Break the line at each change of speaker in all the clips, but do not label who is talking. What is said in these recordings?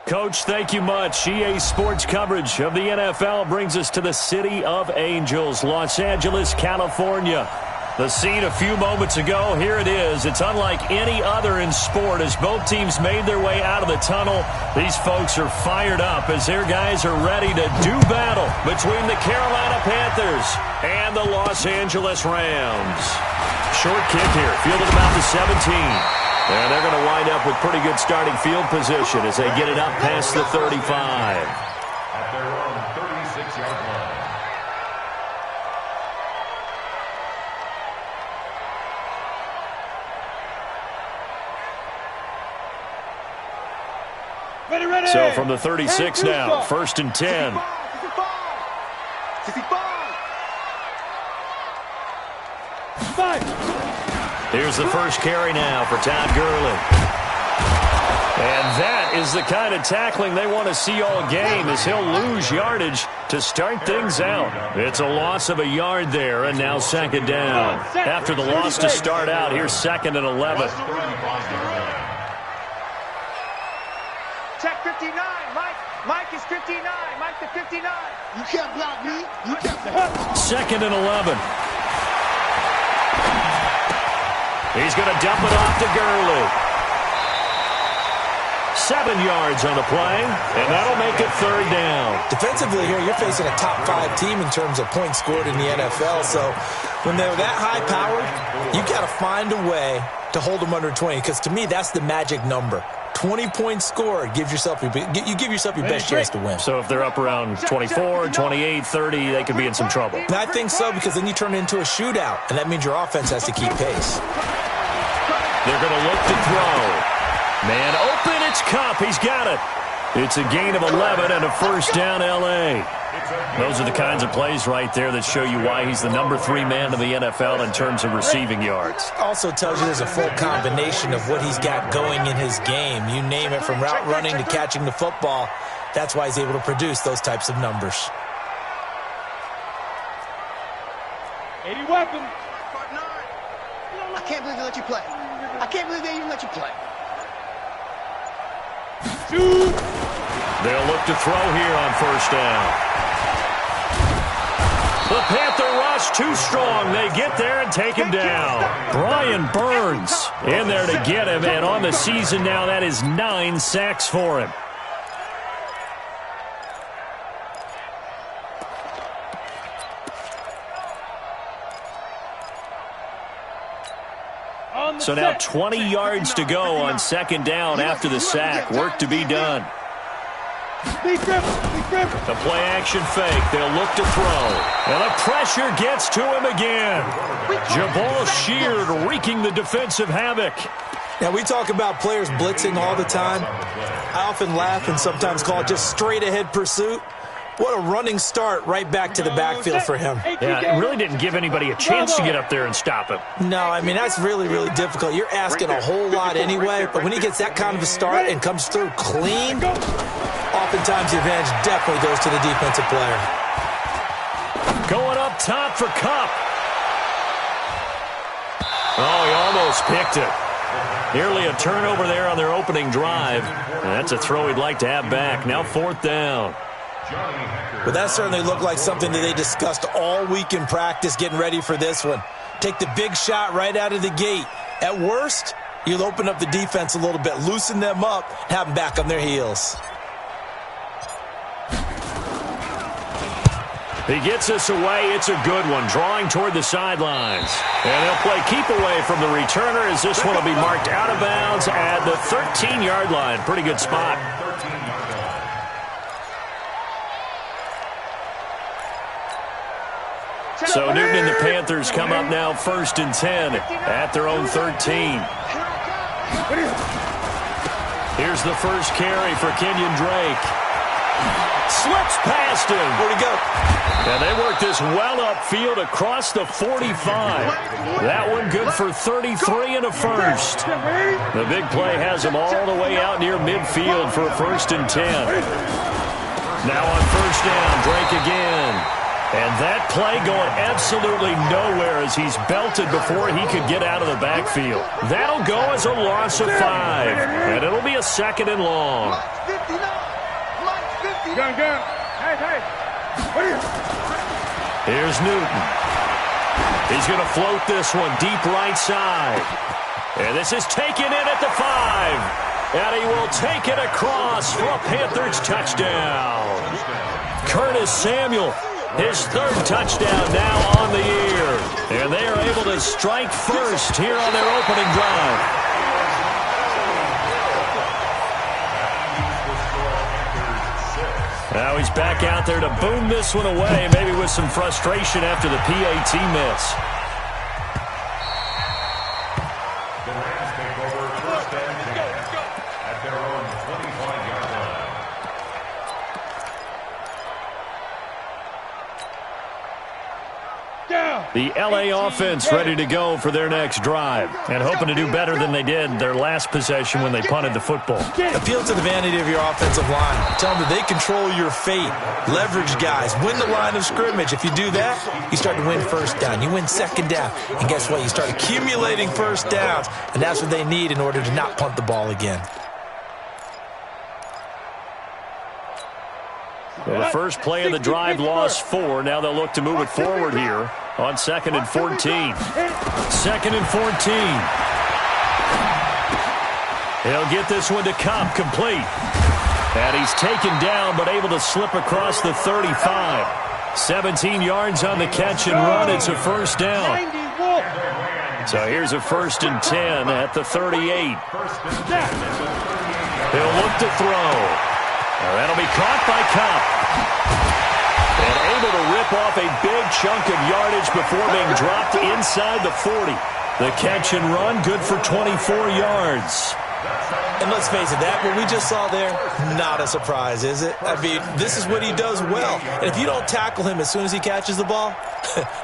Coach, thank you much. EA Sports coverage of the NFL brings us to the City of Angels, Los Angeles, California. The scene a few moments ago, here it is. It's unlike any other in sport as both teams made their way out of the tunnel. These folks are fired up as their guys are ready to do battle between the Carolina Panthers and the Los Angeles Rams. Short kick here, fielded about the 17. And they're going to wind up with pretty good starting field position as they get it up past the 35.
At their own 36-yard line.
Ready.
So from the 36 now, 1st and 10.
65.
Here's the first carry now for Todd Gurley. And that is the kind of tackling they want to see all game as he'll lose yardage to start things out. It's a loss of a yard there, and now 2nd down. After the loss to start out, here's 2nd and 11.
Check 59. Mike is 59. Mike to 59. You can't block me. You can't.
2nd and 11. He's going to dump it off to Gurley. 7 yards on the play, and that'll make it 3rd down.
Defensively here, you're facing a top-5 team in terms of points scored in the NFL, so when they're that high-powered, you got to find a way to hold them under 20, because to me, that's the magic number. 20 points scored, you give yourself your best chance to win.
So if they're up around 24, 28, 30, they could be in some trouble.
And I think so, because then you turn it into a shootout, and that means your offense has to keep pace.
They're going to look to throw. Man open, it's Kupp. He's got it. It's a gain of 11 and a 1st down, L.A. Those are the kinds of plays right there that show you why he's the number 3 man in the NFL in terms of receiving yards.
Also tells you there's a full combination of what he's got going in his game. You name it, from route running to catching the football. That's why he's able to produce those types of numbers.
80 weapon.
I can't believe they let you play. I can't believe they even let you play.
They'll look to throw here on 1st down. The Panther rush too strong. They get there and take him down. Brian Burns in there to get him, and on the season now, that is 9 sacks for him. So now 20 yards to go on 2nd down after the sack. Work to be done. The play-action fake. They'll look to throw. And the pressure gets to him again. Jabal Sheard wreaking the defensive havoc.
Now, we talk about players blitzing all the time. I often laugh and sometimes call it just straight-ahead pursuit. What a running start right back to the backfield for him.
Yeah, it really didn't give anybody a chance to get up there and stop him.
No, I mean, that's really, really difficult. You're asking a whole lot anyway, but when he gets that kind of a start and comes through clean, oftentimes the advantage definitely goes to the defensive player.
Going up top for Kupp. Oh, he almost picked it. Nearly a turnover there on their opening drive. And that's a throw he'd like to have back. Now 4th down.
Well, that certainly looked like something that they discussed all week in practice getting ready for this one. Take the big shot right out of the gate. At worst, you'll open up the defense a little bit, loosen them up, have them back on their heels.
He gets us away. It's a good one, drawing toward the sidelines. And he'll play keep away from the returner as this one will be marked out of bounds at the 13-yard line. Pretty good spot. So Newton and the Panthers come up now 1st and 10 at their own 13. Here's the first carry for Kenyon Drake. Slips past him.
Where'd he go?
And they work this well upfield across the 45. That one good for 33 and a 1st. The big play has him all the way out near midfield for a 1st and 10. Now on 1st down, Drake again. And that play going absolutely nowhere as he's belted before he could get out of the backfield. That'll go as a loss of 5. And it'll be a 2nd and long. Here's Newton. He's going to float this one deep right side. And this is taken in at the 5. And he will take it across for a Panthers touchdown. Curtis Samuel, his 3rd touchdown now on the year. And they are able to strike first here on their opening drive. Now he's back out there to boom this one away, maybe with some frustration after the PAT miss.
The Rams take over first and 10 at their own 25-yard line.
The L.A. offense ready to go for their next drive and hoping to do better than they did their last possession when they punted the football.
Appeal to the vanity of your offensive line. Tell them that they control your fate. Leverage guys. Win the line of scrimmage. If you do that, you start to win first down. You win second down. And guess what? You start accumulating first downs. And that's what they need in order to not punt the ball again.
Well, the first play of the drive lost 4. Now they'll look to move it forward here on 2nd and 14. 2nd and 14. He'll get this one to Cobb, complete. And he's taken down but able to slip across the 35. 17 yards on the catch and run. It's a first down. So here's a 1st and 10 at the 38. He'll look to throw. That'll be caught by Cobb. And able to rip off a big chunk of yardage before being dropped inside the 40. The catch and run, good for 24 yards.
And let's face it, that what we just saw there, not a surprise, is it? I mean, this is what he does well. And if you don't tackle him as soon as he catches the ball,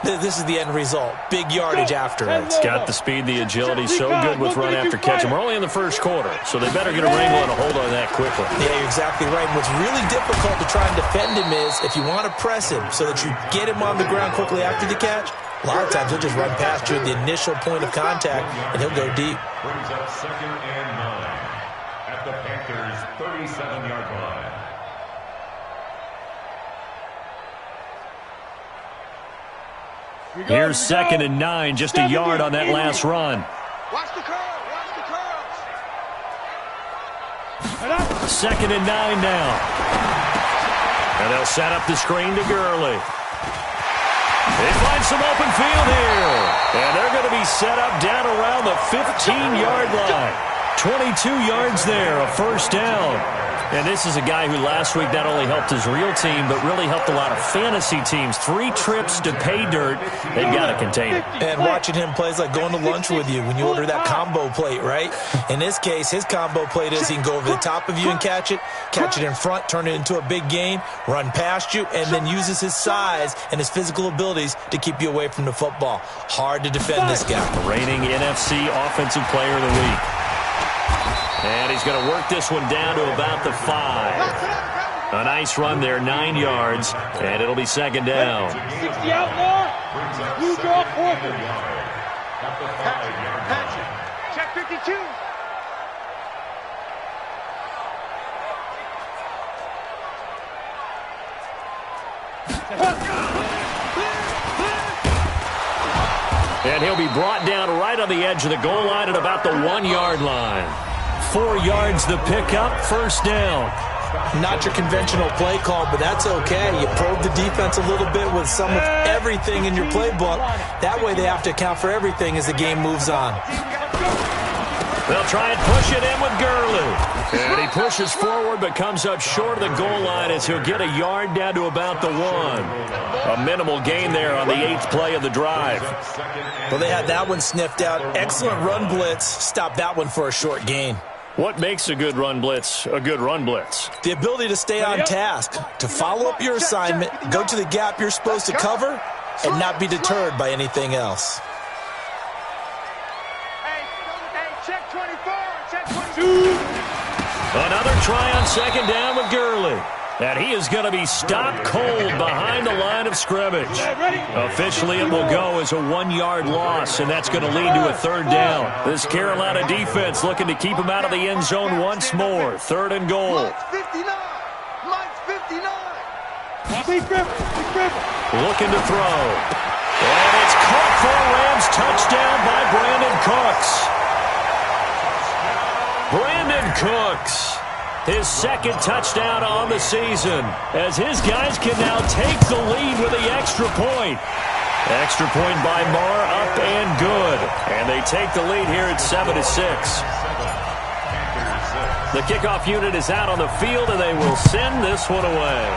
this is the end result. Big yardage after it.
It's got the speed, the agility, so good with run after catch. And we're only in the first quarter, so they better get a wrangle and a hold on that quickly.
Yeah, you're exactly right. And what's really difficult to try and defend him is if you want to press him so that you get him on the ground quickly after the catch, a lot of times he'll just run past you at the initial point of contact, and he'll go deep.
Brings up 2nd and 9 at the Panthers' 37-yard line.
Here's 2nd and 9, just a yard on that last run.
Watch the curl. Watch the curls.
2nd and 9 now. And they'll set up the screen to Gurley. They find some open field here. And they're going to be set up down around the 15-yard line. 22 yards there, a first down. And this is a guy who last week not only helped his real team, but really helped a lot of fantasy teams. 3 trips to pay dirt. They've got to contain it.
And watching him play is like going to lunch with you when you order that combo plate, right? In this case, his combo plate is he can go over the top of you and catch it in front, turn it into a big gain, run past you, and then uses his size and his physical abilities to keep you away from the football. Hard to defend this guy.
The reigning NFC Offensive Player of the Week. And he's going to work this one down to about the 5. A nice run there, 9 yards, and it'll be 2nd down.
60 outlaw. You draw forward. Check 52.
And he'll be brought down right on the edge of the goal line at about the 1-yard line. 4 yards the pickup, first down.
Not your conventional play call, but that's okay. You probe the defense a little bit with some of everything in your playbook. That way they have to account for everything as the game moves on.
They'll try and push it in with Gurley. And he pushes forward but comes up short of the goal line as he'll get a yard down to about the 1. A minimal gain there on the 8th play of the drive.
Well, they had that one sniffed out. Excellent run blitz. Stop that one for a short gain.
What makes a good run blitz a good run blitz?
The ability to stay on task, to follow up your assignment, go to the gap you're supposed to cover, and not be deterred by anything else.
Hey, check 24. Check 22.
Another try on 2nd down with Gurley. And he is going to be stopped cold behind the line of scrimmage. Officially, it will go as a 1-yard loss, and that's going to lead to a 3rd down. This Carolina defense looking to keep him out of the end zone once more. 3rd and goal.
Mike's 59. Mike's 59.
Looking to throw. And it's caught for a Rams touchdown by Brandon Cooks. Brandon Cooks, his second touchdown on the season, as his guys can now take the lead with the extra point. Extra point by Marr, up and good. And they take the lead here at 7-6. The kickoff unit is out on the field, and they will send this one away.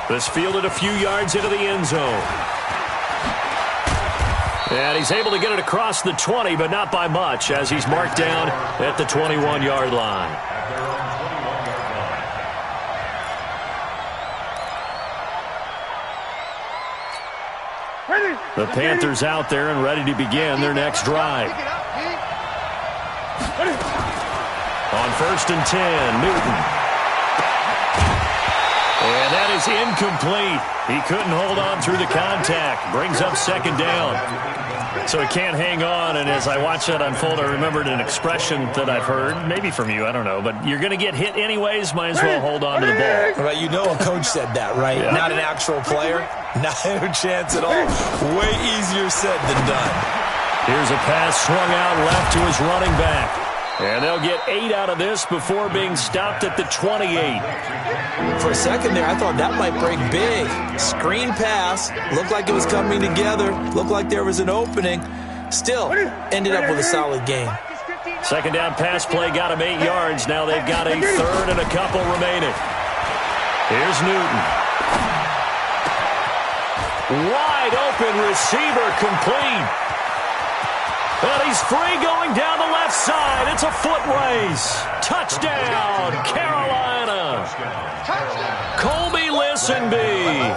This fielded a few yards into the end zone. And he's able to get it across the 20, but not by much, as he's marked down at the 21-yard line. The Panthers out there and ready to begin their next drive. On 1st and 10, Newton. And that is incomplete. He couldn't hold on through the contact. Brings up 2nd down. So he can't hang on, and as I watched that unfold, I remembered an expression that I've heard, maybe from you, I don't know, but you're going to get hit anyways, might as well hold on to the ball.
Right, you know a coach said that, right? Yeah. Not an actual player. No chance at all. Way easier said than done.
Here's a pass swung out left to his running back. And they'll get 8 out of this before being stopped at the 28.
For a second there, I thought that might break big. Screen pass. Looked like it was coming together. Looked like there was an opening. Still, ended up with a solid game.
2nd down pass play got him 8 yards. Now they've got a 3rd and a couple remaining. Here's Newton. Wide open receiver complete. And he's free going down the left side. It's a foot race. Touchdown, Carolina. Colby Listenby,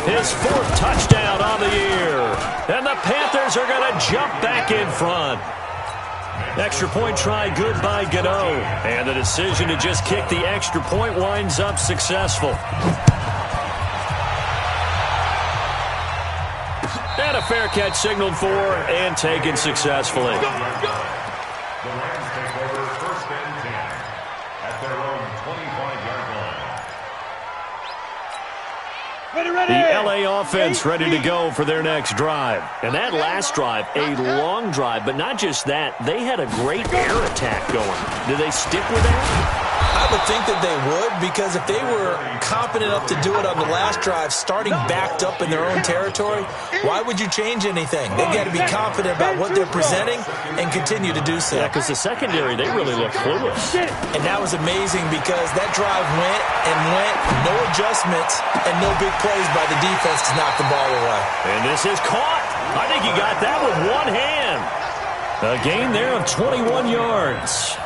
his 4th touchdown on the year. And the Panthers are going to jump back in front. Extra point try good by Gano. And the decision to just kick the extra point winds up successful. And a fair catch signaled for and taken successfully.
The Rams take over 1st and 10 at their own 25-yard line.
The LA offense ready to go for their next drive. And that last drive, a long drive, but not just that. They had a great air attack going. Do they stick with that?
I would think that they would, because if they were competent enough to do it on the last drive, starting backed up in their own territory, why would you change anything? They've got to be confident about what they're presenting and continue to do so.
Yeah, because the secondary, they really look clueless.
And that was amazing because that drive went and went, no adjustments, and no big plays by the defense to knock the ball away.
And this is caught. I think he got that with one hand. A gain there of 21 yards.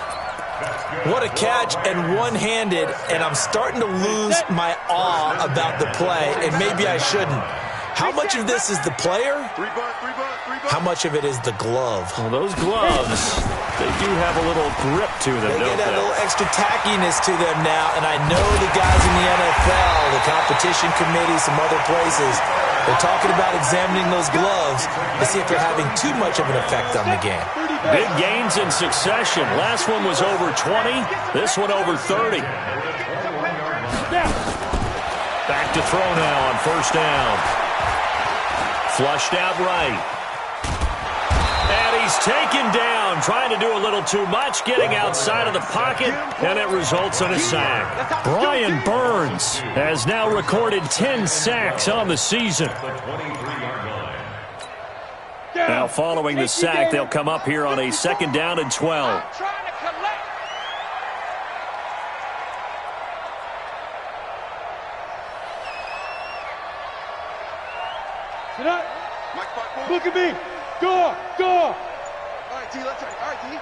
What a catch, and one-handed, and I'm starting to lose my awe about the play, and maybe I shouldn't. How much of this is the player? How much of it is the glove?
Well, those gloves, they do have a little grip to them,
they
don't
get
they?
a little extra tackiness to them now, and I know the guys in the NFL, the competition committee, some other places, they're talking about examining those gloves to see if they're having too much of an effect on the game.
Big gains in succession. Last one was over 20. This one over 30. Back to throw now on 1st down. Flushed out right. And he's taken down, trying to do a little too much, getting outside of the pocket, and it results in a sack. Brian Burns has now recorded 10 sacks on the season. Now following the sack, they'll come up here on a 2nd down and 12.
Look at me. Go. All right, T, let's all right, T.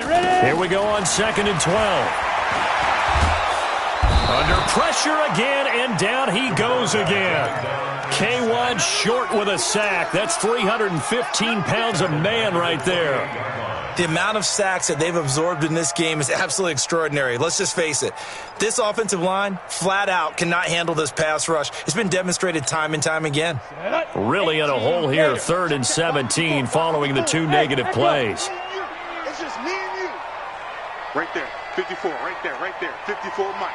Ready.
Here we go on 2nd and 12. Under pressure again, and down he goes again. K1 short with a sack. That's 315 pounds of man right there.
The amount of sacks that they've absorbed in this game is absolutely extraordinary. Let's just face it. This offensive line, flat out, cannot handle this pass rush. It's been demonstrated time and time again.
Really in a hole here, 3rd and 17, following the 2 negative plays.
It's just me and you. Right there, 54, right there, 54, Mike.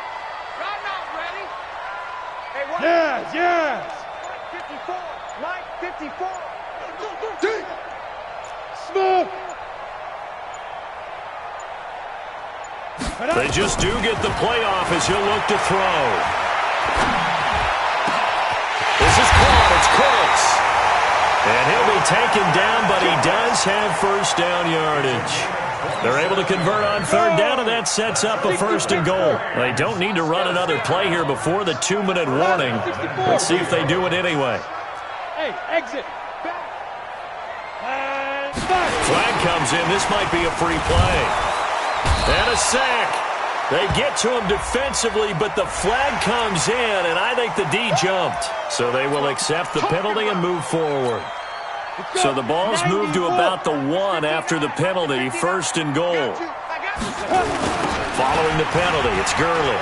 Right now. Yes, yes. Mike 54. Deep. Smoke.
They just do get the playoff as he'll look to throw. This is caught. It's close. And he'll be taken down, but he does have first down yardage. They're able to convert on third down, and that sets up a first and goal. They don't need to run another play here before the 2-minute warning. Let's see if they do it anyway.
Hey, exit.
Flag comes in. This might be a free play. And a sack. They get to him defensively, but the flag comes in, and I think the D jumped. So they will accept the penalty and move forward. So the ball's moved to about the 1 after the penalty, first and goal. Following the penalty, it's Gurley.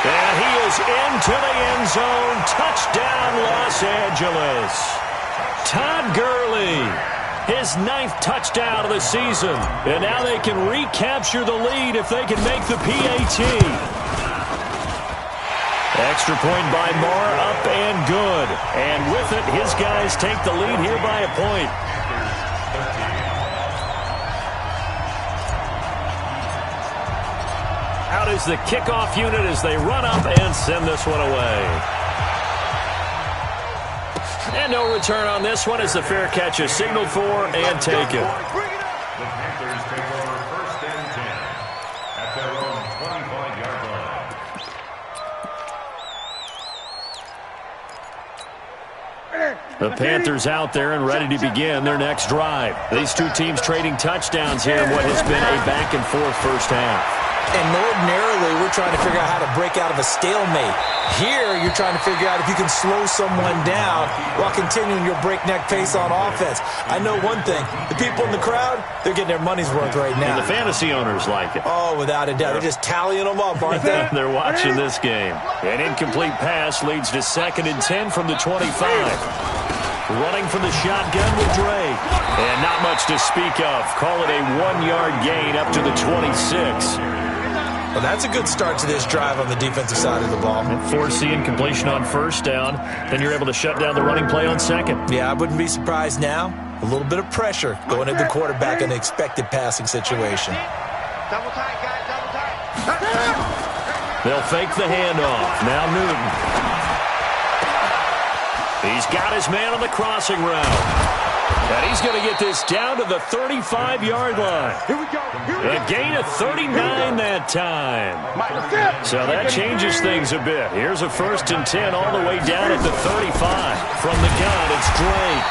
And he is into the end zone. Touchdown, Los Angeles. Todd Gurley, his 9th touchdown of the season. And now they can recapture the lead if they can make the PAT. Extra point by Marr, up and good. And with it, his guys take the lead here by a point. Out is the kickoff unit as they run up and send this one away. And no return on this one as the fair catch is signaled for and taken.
The Panthers take over first and 10 at their own 25-yard line.
The Panthers out there and ready to begin their next drive. These two teams trading touchdowns here in what has been a back-and-forth first half.
And ordinarily, we're trying to figure out how to break out of a stalemate. Here, you're trying to figure out if you can slow someone down while continuing your breakneck pace on offense. I know one thing. The people in the crowd, they're getting their money's worth right now.
And the fantasy owners like it.
Oh, without a doubt. They're just tallying them up, aren't they?
They're watching this game. An incomplete pass leads to 2nd and 10 from the 25. Running from the shotgun with Drake. And not much to speak of. Call it a 1-yard gain up to the 26.
Well, that's a good start to this drive on the defensive side of the ball.
And forcing completion on first down. Then you're able to shut down the running play on second.
Yeah, I wouldn't be surprised now. A little bit of pressure going at the quarterback in an expected passing situation.
Double tight, guys, double tight.
They'll fake the handoff. Now Newton. He's got his man on the crossing route. And he's going to get this down to the 35-yard line.
Here we go.
A gain of 39 that time. So that changes things a bit. Here's a 1st and 10 all the way down at the 35. From the gun, it's Drake.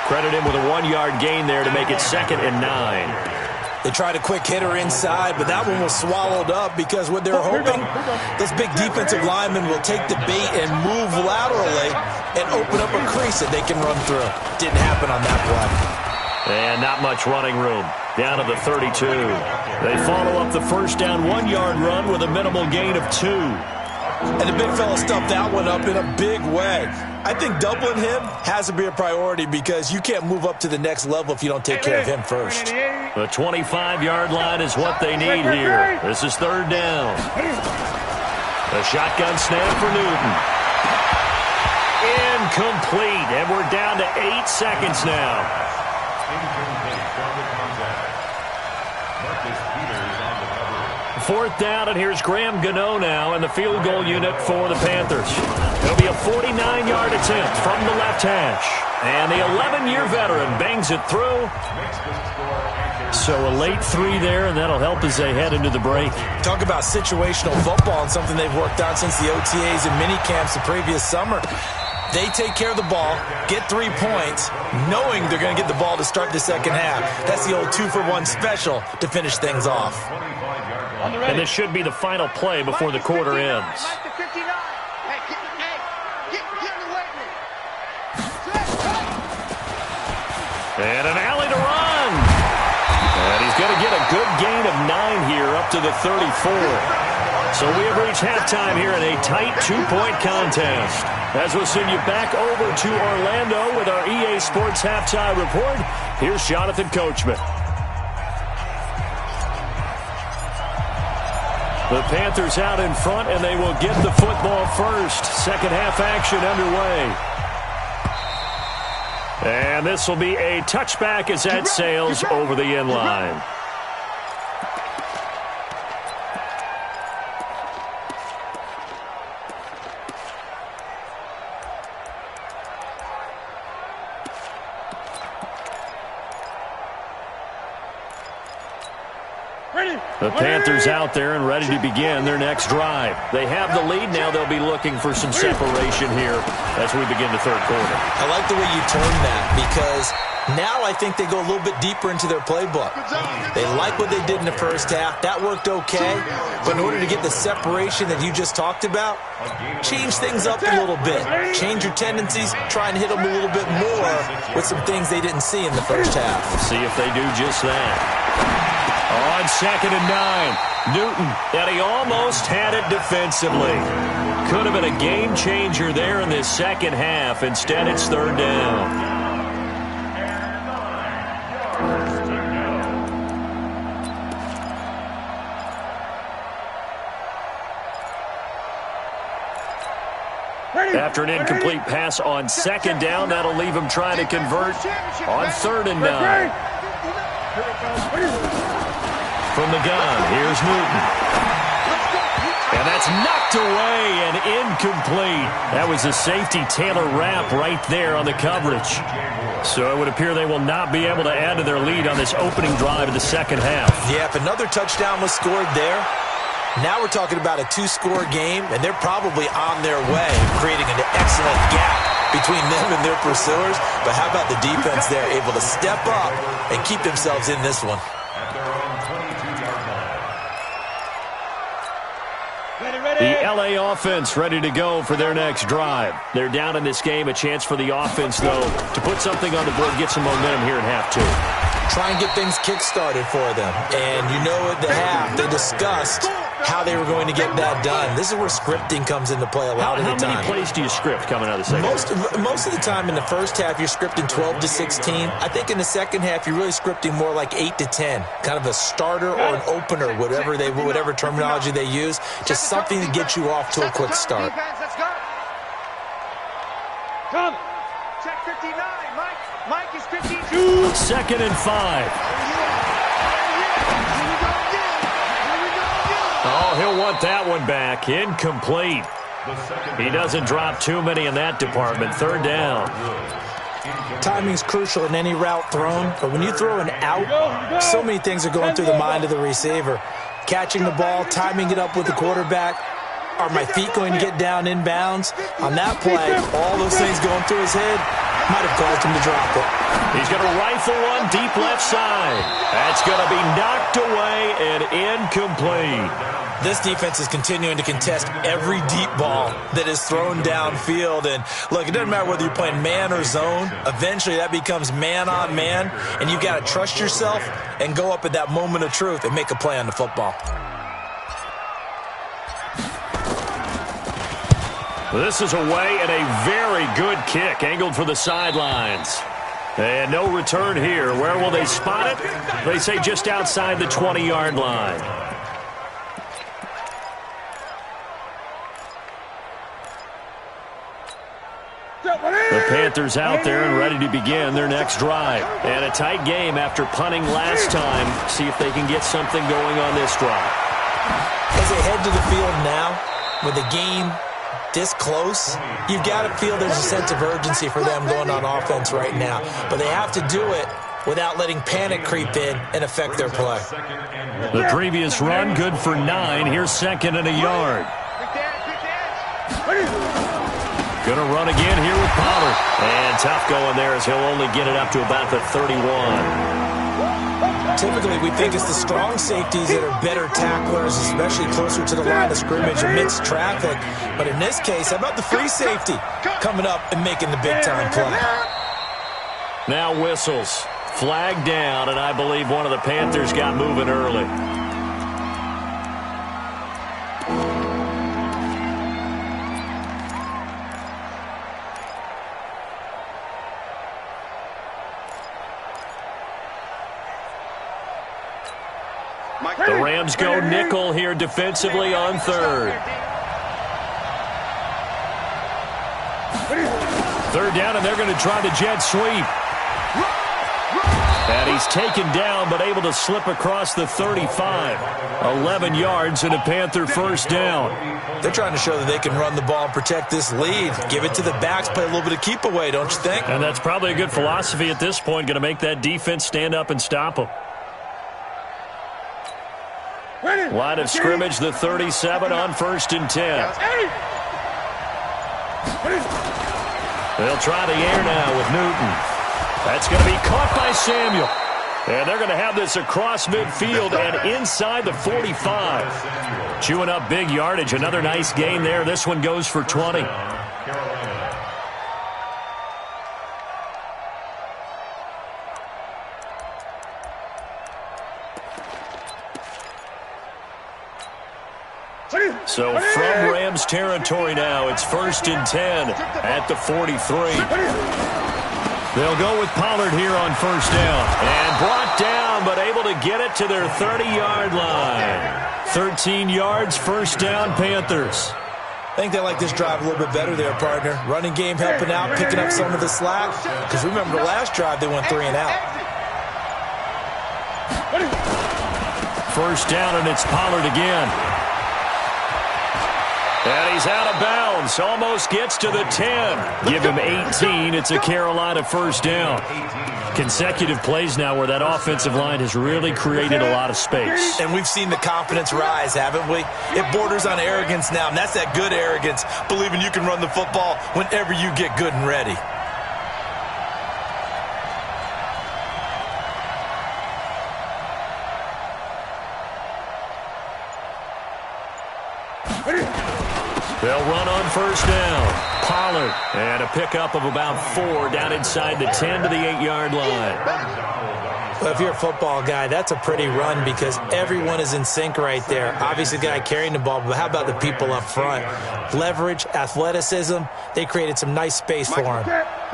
Credit him with a 1-yard gain there to make it 2nd and 9.
They tried a quick hitter inside, but that one was swallowed up because what they're hoping, those big defensive linemen will take the bait and move laterally and open up a crease that they can run through. Didn't happen on that play.
And not much running room. Down to the 32. They follow up the first down 1-yard run with a minimal gain of 2.
And the big fella stuffed that one up in a big way. I think doubling him has to be a priority because you can't move up to the next level if you don't take care of him first.
The 25-yard line is what they need here. This is 3rd down. The shotgun snap for Newton. Incomplete, and we're down to 8 seconds now.
Incomplete from the contact. Marcus Peters on the cover.
4th down, and here's Graham Gano now in the field goal unit for the Panthers. It'll be a 49-yard attempt from the left hash. And the 11-year veteran bangs it through. So a late 3 there, and that'll help as they head into the break.
Talk about situational football and something they've worked on since the OTAs and mini camps the previous summer. They take care of the ball, get 3 points, knowing they're going to get the ball to start the second half. That's the old 2-for-1 special to finish things off.
And this should be the final play before the quarter ends. And an alley to run. And he's going to get a good gain of 9 here up to the 34. So we have reached halftime here in a tight 2-point contest. As we'll send you back over to Orlando with our EA Sports Halftime Report, here's Jonathan Coachman. The Panthers out in front, and they will get the football first. Second half action underway. And this will be a touchback as that sails over the end line. The Panthers out there and ready to begin their next drive. They have the lead now. They'll be looking for some separation here as we begin the third quarter.
I like the way you term that because now I think they go a little bit deeper into their playbook. They like what they did in the first half. That worked okay. But in order to get the separation that you just talked about, change things up a little bit. Change your tendencies. Try and hit them a little bit more with some things they didn't see in the first half.
We'll see if they do just that. On 2nd and 9, Newton, and he almost had it defensively. Could have been a game changer there in this second half. Instead, it's third down. After an incomplete pass on 2nd down, that'll leave him trying to convert on 3rd and 9. From the gun, here's Newton. And that's knocked away and incomplete. That was a safety Taylor Rapp right there on the coverage. So it would appear they will not be able to add to their lead on this opening drive of the second half.
Yeah, if another touchdown was scored there, now we're talking about a 2-score game, and they're probably on their way, creating an excellent gap between them and their pursuers. But how about the defense there, able to step up and keep themselves in this one?
The L.A. offense ready to go for their next drive. They're down in this game. A chance for the offense, though, to put something on the board, get some momentum here in half 2.
Try and get things kick-started for them. And you know at the half, they discussed how they were going to get that done. This is where scripting comes into play a lot of the time.
How many plays do you script coming out of the second half?
Most of the time in the first half, you're scripting 12 to 16. I think in the second half, you're really scripting more like 8 to 10. Kind of a starter or an opener, whatever terminology they use. Just something to get you off to a quick start.
Come. Check 59. Mike is 52.
2nd and 5. Oh, he'll want that one back. Incomplete. He doesn't drop too many in that department. 3rd down.
Timing's crucial in any route thrown, but when you throw an out, so many things are going through the mind of the receiver. Catching the ball, timing it up with the quarterback. Are my feet going to get down inbounds? On that play, all those things going through his head might have caused him to drop it.
He's going to rifle one deep left side. That's going to be knocked away and incomplete.
This defense is continuing to contest every deep ball that is thrown downfield. And look, it doesn't matter whether you're playing man or zone. Eventually, that becomes man on man. And you've got to trust yourself and go up at that moment of truth and make a play on the football.
This is away and a very good kick angled for the sidelines. And no return here. Where will they spot it? They say just outside the 20-yard line. The Panthers out there and ready to begin their next drive. And a tight game after punting last time. See if they can get something going on this drive.
As they head to the field now, with the game this close, you've got to feel there's a sense of urgency for them going on offense right now. But they have to do it without letting panic creep in and affect their play.
The previous run, good for 9. Here's 2nd and a yard. Going to run again here with Pollard. And tough going there as he'll only get it up to about the 31.
Typically, we think it's the strong safeties that are better tacklers, especially closer to the line of scrimmage amidst traffic. But in this case, how about the free safety coming up and making the big-time play?
Now whistles. Flag down, and I believe one of the Panthers got moving early. The Rams go nickel here defensively on third. Third down, and they're going to try the jet sweep. And he's taken down, but able to slip across the 35. 11 yards and a Panther first down.
They're trying to show that they can run the ball and protect this lead. Give it to the backs, play a little bit of keep away, don't you think?
And that's probably a good philosophy at this point, going to make that defense stand up and stop them. Line of scrimmage, the 37 on 1st and 10. They'll try the air now with Newton. That's going to be caught by Samuel. And they're going to have this across midfield and inside the 45. Chewing up big yardage. Another nice gain there. This one goes for 20. So from Rams territory now, it's 1st and 10 at the 43. They'll go with Pollard here on 1st down. And brought down, but able to get it to their 30-yard line. 13 yards, 1st down, Panthers.
I think they like this drive a little bit better there, partner. Running game helping out, picking up some of the slack. Because remember, the last drive they went 3 and out.
1st down, and it's Pollard again. And he's out of bounds. Almost gets to the 10. Give him 18. It's a Carolina 1st down. Consecutive plays now where that offensive line has really created a lot of space.
And we've seen the confidence rise, haven't we? It borders on arrogance now, and that's that good arrogance, believing you can run the football whenever you get good and ready.
They'll run on 1st down. Pollard, and a pickup of about 4 down inside the 10 to the 8-yard line.
Well, if you're a football guy, that's a pretty run because everyone is in sync right there. Obviously, the guy carrying the ball, but how about the people up front? Leverage, athleticism, they created some nice space for him.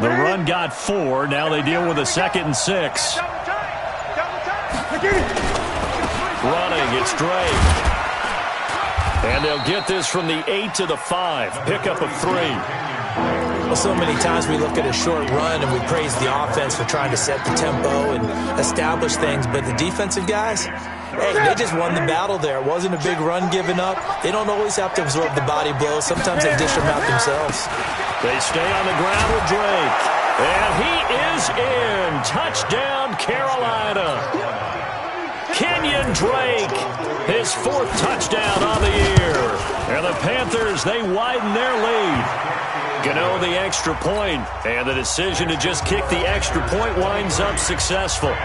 The run got 4. Now they deal with a 2nd and 6. Running, it's Drake. And they'll get this from the 8 to the 5. Pickup of 3.
Well, so many times we look at a short run and we praise the offense for trying to set the tempo and establish things. But the defensive guys, hey, they just won the battle there. It wasn't a big run given up. They don't always have to absorb the body blows. Sometimes they dish them out themselves.
They stay on the ground with Drake. And he is in. Touchdown, Carolina. Kenyon Drake, his 4th touchdown on the year. And the Panthers, they widen their lead. Gano the extra point, and the decision to just kick the extra point winds up successful.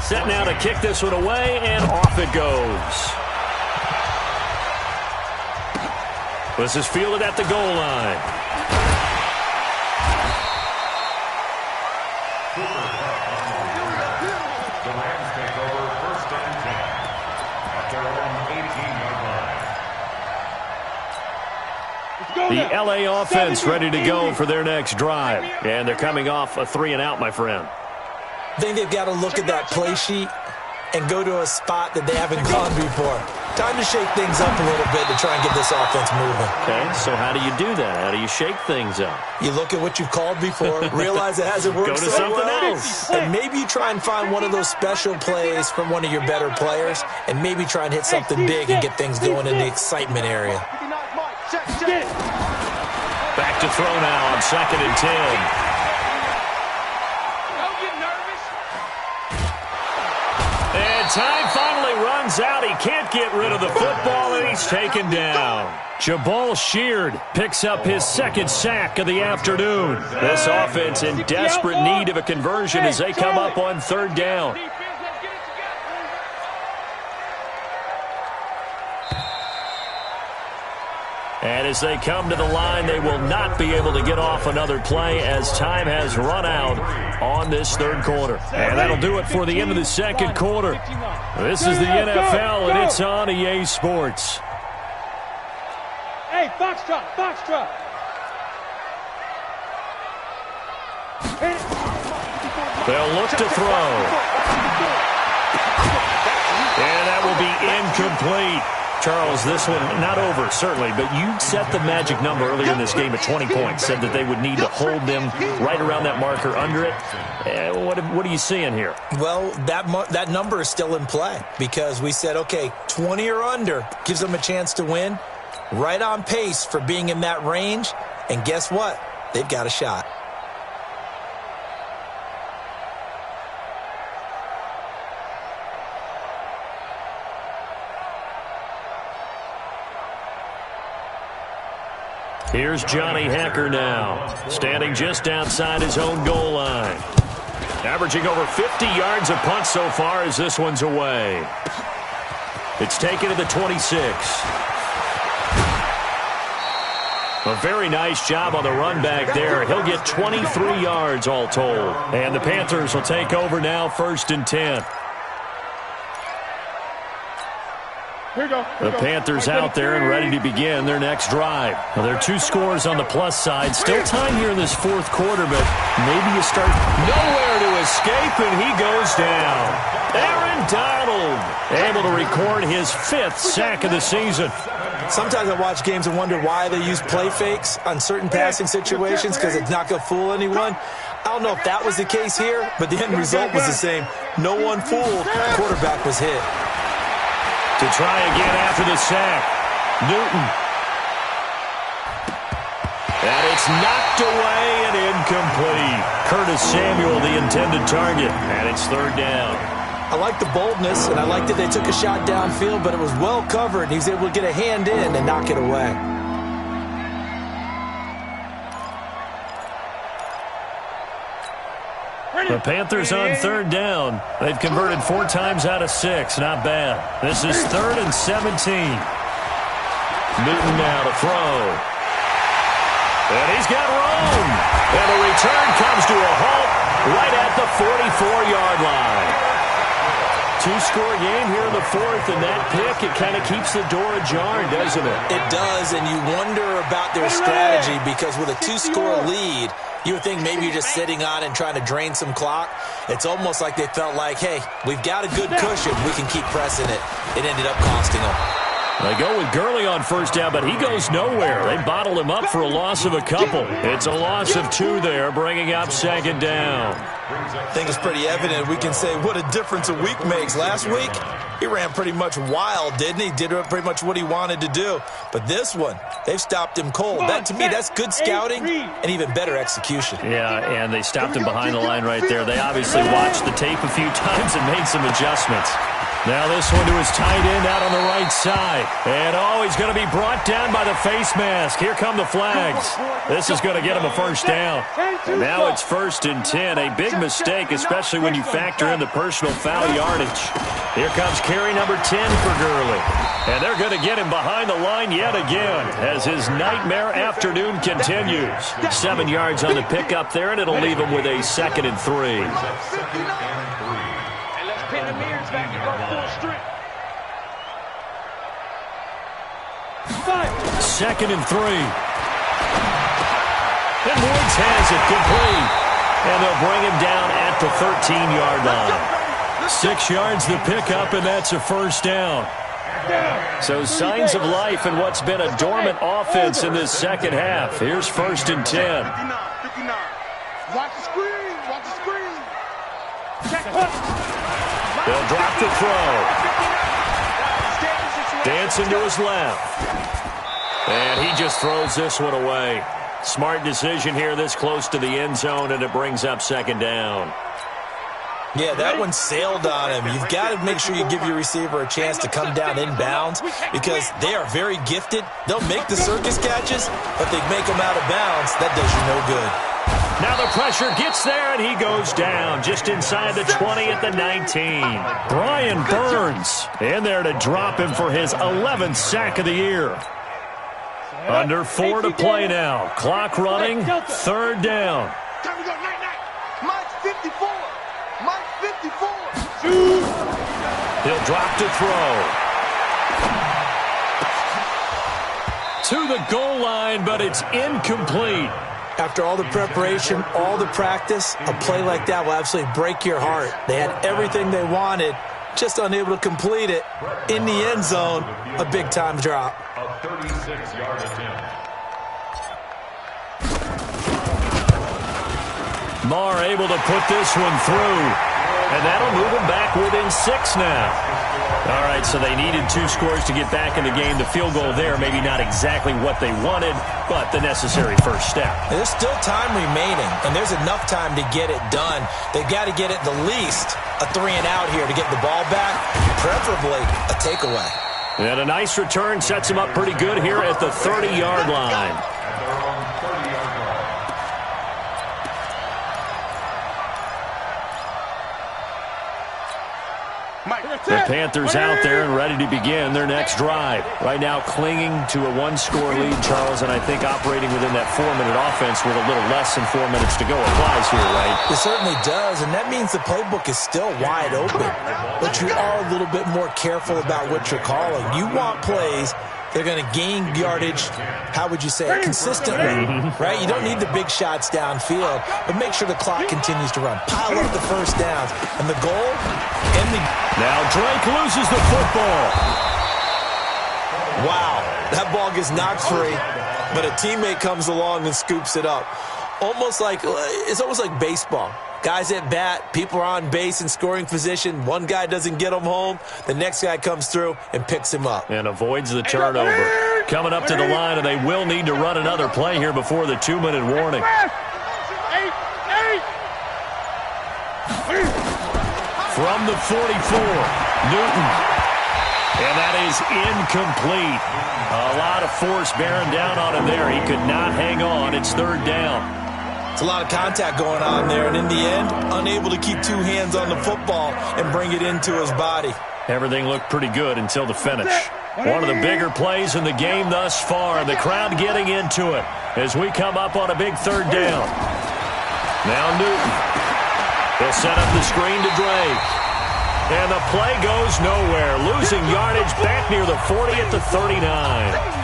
Set now to kick this one away, and off it goes. This is fielded at the goal line. The L.A. offense ready to go for their next drive. And they're coming off a 3-and-out, my friend.
I think they've got to look at that play sheet and go to a spot that they haven't gone before. Time to shake things up a little bit to try and get this offense moving.
Okay, so how do you do that? How do you shake things up?
You look at what you've called before, realize it hasn't worked
Go to
so
something
well,
else.
and maybe you try and find one of those special plays from one of your better players, and maybe try and hit something big and get things going in the excitement area.
Back to throw now on 2nd and 10. And time finally runs out. He can't get rid of the football, and he's taken down. Jabal Sheard picks up his 2nd sack of the afternoon. This offense in desperate need of a conversion as they come up on 3rd down. And as they come to the line, they will not be able to get off another play as time has run out on this 3rd quarter. And that'll do it for the end of the 2nd quarter. This is the NFL, and it's on EA Sports.
Hey, Foxtrot, Foxtrot.
They'll look to throw. And that will be incomplete. Charles, this one not over, certainly, but you set the magic number earlier in this game at 20 points, said that they would need to hold them right around that marker under it. What are you seeing here?
Well, that number is still in play because we said, okay, 20 or under gives them a chance to win. Right on pace for being in that range, and guess what? They've got a shot.
Here's Johnny Hacker now, standing just outside his own goal line. Averaging over 50 yards a punt so far as this one's away. It's taken to the 26. A very nice job on the run back there. He'll get 23 yards all told. And the Panthers will take over now, 1st and 10. The Panthers out there and ready to begin their next drive. Well, there are 2 scores on the plus side. Still time here in this 4th quarter, but maybe you start nowhere to escape, and he goes down. Aaron Donald able to record his 5th sack of the season.
Sometimes I watch games and wonder why they use play fakes on certain passing situations because it's not going to fool anyone. I don't know if that was the case here, but the end result was the same. No one fooled. The quarterback was hit.
To try again after the sack. Newton. And it's knocked away and incomplete. Curtis Samuel, the intended target. And it's 3rd down.
I like the boldness, and I like that they took a shot downfield, but it was well covered. He was able to get a hand in and knock it away.
The Panthers on 3rd down. They've converted 4 times out of 6. Not bad. This is 3rd and 17. Newton now to throw. And he's got room. And the return comes to a halt right at the 44-yard line. 2-score game here in the 4th, and that pick, it kind of keeps the door ajar, doesn't it?
It does, and you wonder about their strategy because with a 2-score lead, you would think maybe you're just sitting on and trying to drain some clock. It's almost like they felt like, hey, we've got a good cushion. We can keep pressing it. It ended up costing them.
They go with Gurley on 1st down, but he goes nowhere. They bottled him up for a loss of a couple. It's a loss of 2 there, bringing up 2nd down.
I think it's pretty evident. We can say what a difference a week makes. Last week, he ran pretty much wild, didn't he? Did pretty much what he wanted to do. But this one, they've stopped him cold. That, to me, that's good scouting and even better execution.
Yeah, and they stopped him behind the line right there. They obviously watched the tape a few times and made some adjustments. Now this one to his tight end out on the right side. And, he's going to be brought down by the face mask. Here come the flags. This is going to get him a 1st down. And now it's 1st and 10. A big mistake, especially when you factor in the personal foul yardage. Here comes carry number 10 for Gurley. And they're going to get him behind the line yet again as his nightmare afternoon continues. 7 yards on the pickup there, and it'll leave him with a 2nd and 3.
Pin the mirrors back and go full strength.
2nd and 3. And Woods has it complete. And they'll bring him down at the 13-yard line. 6 yards the pickup, and that's a 1st down. So signs of life in what's been a dormant offense in this 2nd half. Here's 1st and 10.
59. Watch the screen. Watch the screen.
They'll drop the throw. Dancing to his left. And he just throws this one away. Smart decision here this close to the end zone, and it brings up 2nd down.
Yeah, that one sailed on him. You've got to make sure you give your receiver a chance to come down inbounds because they are very gifted. They'll make the circus catches, but they make them out of bounds. That does you no good.
Now the pressure gets there, and he goes down just inside the 20 at the 19. Brian Burns in there to drop him for his 11th sack of the year. Under 4 to play now. Clock running, 3rd down.
Time to go, night. Mike's 54. Mike's 54.
He'll drop to throw. To the goal line, but it's incomplete.
After all the preparation, all the practice, a play like that will absolutely break your heart. They had everything they wanted, just unable to complete it in the end zone. A big-time drop.
A 36-yard attempt.
Marr able to put this one through, and that'll move them back within 6 now. All right, so they needed 2 scores to get back in the game. The field goal there, maybe not exactly what they wanted, but the necessary first step.
There's still time remaining, and there's enough time to get it done. They've got to get at the least a 3-and-out here to get the ball back, preferably a takeaway.
And a nice return sets them up pretty good here at the 30-yard line. The Panthers out there and ready to begin their next drive. Right now clinging to a 1-score lead, Charles, and I think operating within that 4-minute offense with a little less than 4 minutes to go applies here, right?
It certainly does, and that means the playbook is still wide open. But you are a little bit more careful about what you're calling. You want plays they're going to gain yardage, how would you say it, consistently, right? You don't need the big shots downfield, but make sure the clock continues to run. Pile up the first downs. And the goal,
Now Drake loses the football.
Wow, that ball gets knocked free, but a teammate comes along and scoops it up. It's almost like baseball. Guys at bat, people are on base in scoring position. One guy doesn't get him home. The next guy comes through and picks him up.
And avoids the turnover. Coming up to the line, and they will need to run another play here before the 2-minute warning. From the 44, Newton. And that is incomplete. A lot of force bearing down on him there. He could not hang on. It's 3rd down.
It's a lot of contact going on there, and in the end, unable to keep 2 hands on the football and bring it into his body.
Everything looked pretty good until the finish. One of the bigger plays in the game thus far. The crowd getting into it as we come up on a big 3rd down. Now Newton. He'll set up the screen to Drake. And the play goes nowhere. Losing yardage back near the 40 at the 39.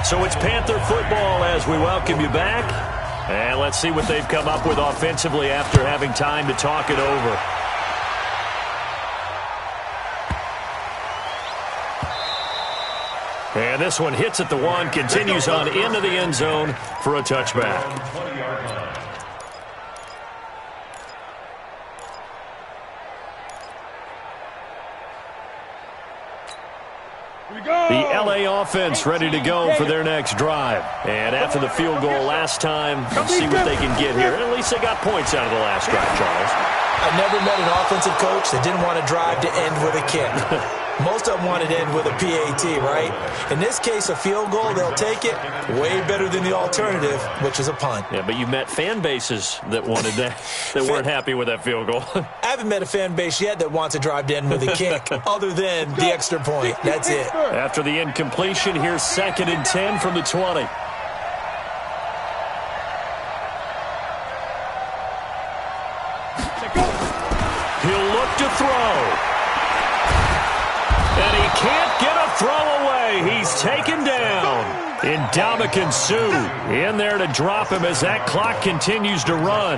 So it's Panther football as we welcome you back. And let's see what they've come up with offensively after having time to talk it over. And this one hits at the 1, continues on into the end zone for a touchback. The LA offense ready to go for their next drive. And after the field goal last time, let's see what they can get here. At least they got points out of the last drive, Charles.
I never met an offensive coach that didn't want to drive to end with a kick. Most of them wanted to end with a PAT, right? In this case, a field goal, they'll take it. Way better than the alternative, which is a punt.
Yeah, but you met fan bases that wanted that, that weren't happy with that field goal.
I haven't met a fan base yet that wants to drive to end with a kick, other than the extra point. That's it.
After the incompletion, here's 2nd and 10 from the 20. He'll look to throw. And he can't get a throw away. He's taken down. Ndamukong Suh in there to drop him as that clock continues to run.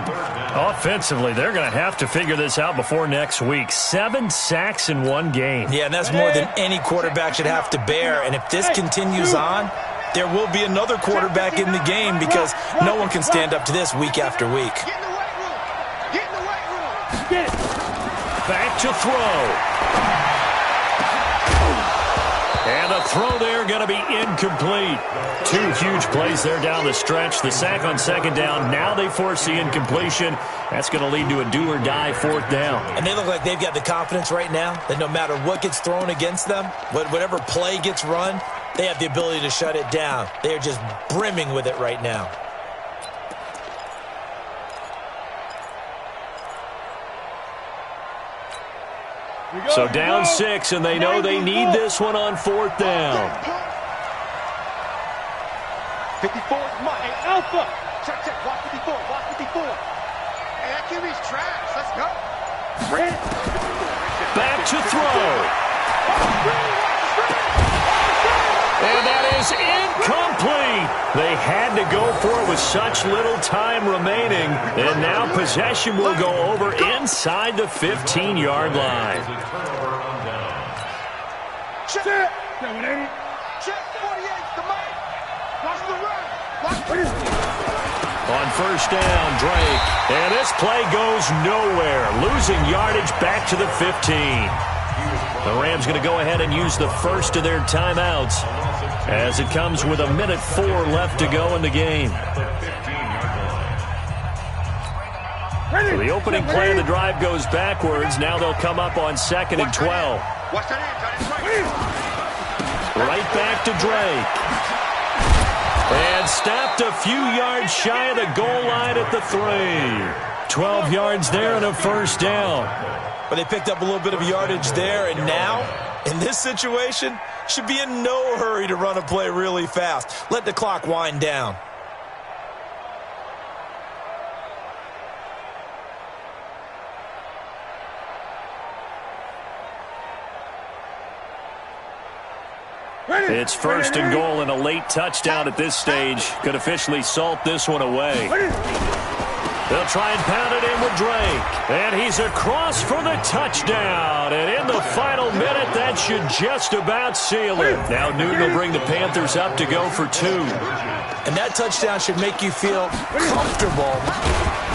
Offensively, they're going to have to figure this out before next week. 7 sacks in 1 game.
Yeah, and that's more than any quarterback should have to bear. And if this continues on, there will be another quarterback in the game because no one can stand up to this week after week.
Get in the weight room. Get in the weight room. Get it.
Back to throw. And the throw there going to be incomplete. 2 huge plays there down the stretch. The sack on 2nd down. Now they force the incompletion. That's going to lead to a do-or-die 4th down.
And they look like they've got the confidence right now that no matter what gets thrown against them, whatever play gets run, they have the ability to shut it down. They are just brimming with it right now.
So down 6, and they know they need this one on 4th down.
54, hey, Alpha. Check, block 54, block 54. Hey, that QB's trash. Let's go. Back
to throw. And that is incomplete. They had to go for it with such little time remaining. And now possession will go over inside the 15-yard line.
Check. Check. 48's the man. Watch the run.
On first down, Drake. And this play goes nowhere. Losing yardage back to the 15. The Rams going to go ahead and use the first of their timeouts as it comes with 1:04 left to go in the game. So the opening play of the drive goes backwards. Now they'll come up on 2nd and 12. Right back to Drake. And stopped a few yards shy of the goal line at the 3. 12 yards there and a first down.
But they picked up a little bit of yardage there, and now, in this situation, should be in no hurry to run a play really fast. Let the clock wind down.
It's 1st and goal, and a late touchdown at this stage could officially salt this one away. They'll try and pound it in with Drake. And he's across for the touchdown. And in the final minute, that should just about seal it. Now Newton will bring the Panthers up to go for 2.
And that touchdown should make you feel comfortable.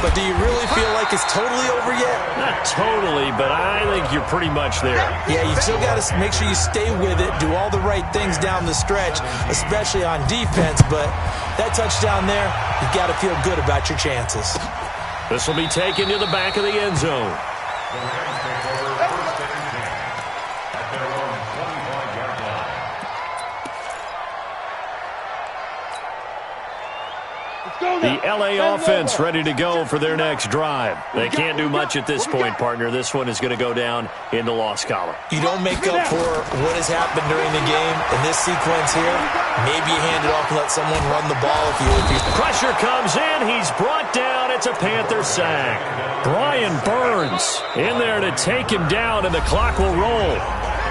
But do you really feel like it's totally over yet?
Not totally, but I think you're pretty much there.
Yeah, you've still got to make sure you stay with it, do all the right things down the stretch, especially on defense. But that touchdown there, you've got to feel good about your chances.
This will be taken to the back of the end zone.
The Rams take over 1st and 10 at their own 25-yard line.
The LA offense ready to go for their next drive. They can't do much at this point, partner. This one is going to go down in the loss column.
You don't make up for what has happened during the game in this sequence here. Maybe you hand it off and let someone run the ball if you
Pressure comes in. He's brought down. It's a Panther sack. Brian Burns in there to take him down, and the clock will roll.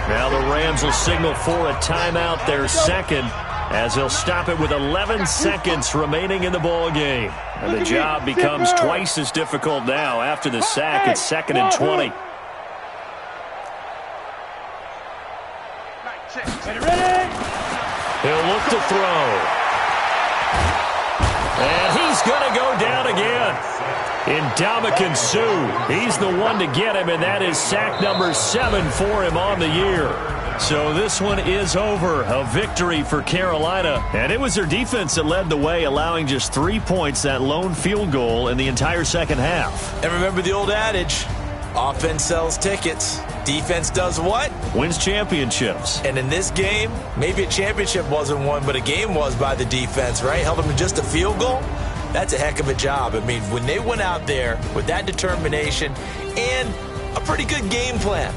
Now the Rams will signal for a timeout, their second, as they'll stop it with 11 seconds remaining in the ball game. And the job becomes twice as difficult now after the sack. It's 2nd and 20. He'll look to throw. And he's going to go down again. Ndamukong Suh, he's the one to get him, and that is sack number 7 for him on the year. So this one is over. A victory for Carolina. And it was their defense that led the way, allowing just 3 points, that lone field goal in the entire second half.
And remember the old adage, offense sells tickets. Defense does what?
Wins championships.
And in this game, maybe a championship wasn't won, but a game was by the defense, right? Held them to just a field goal. That's a heck of a job. I mean, when they went out there with that determination and a pretty good game plan,